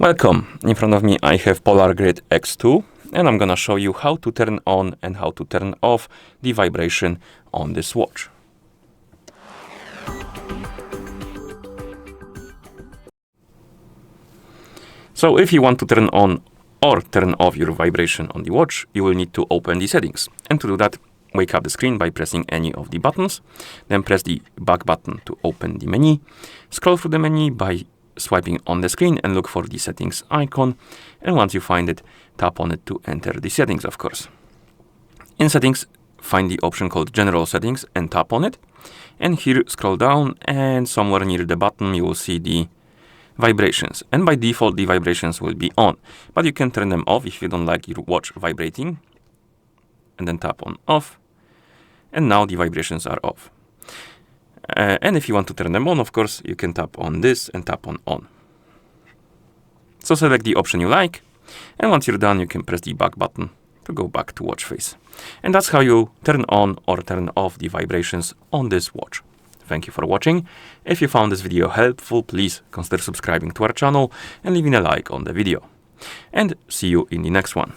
Welcome. In front of me I have Polar Grid X2 and I'm gonna show you how to turn on and how to turn off the vibration on this watch. So if you want to turn on or turn off your vibration on the watch, you will need to open the settings. And to do that, wake up the screen by pressing any of the buttons, then press the back button to open the menu. Scroll through the menu by swiping on the screen and look for the settings icon, and once you find it, tap on it to enter the settings, of course. In settings, find the option called general settings and tap on it, and here scroll down and somewhere near the bottom you will see the vibrations, and by default the vibrations will be on, but you can turn them off if you don't like your watch vibrating, and then tap on off, and now the vibrations are off. And if you want to turn them on, of course, you can tap on this and tap on. So select the option you like, and once you're done, you can press the back button to go back to watch face. And that's how you turn on or turn off the vibrations on this watch. Thank you for watching. If you found this video helpful, please consider subscribing to our channel and leaving a like on the video. And see you in the next one.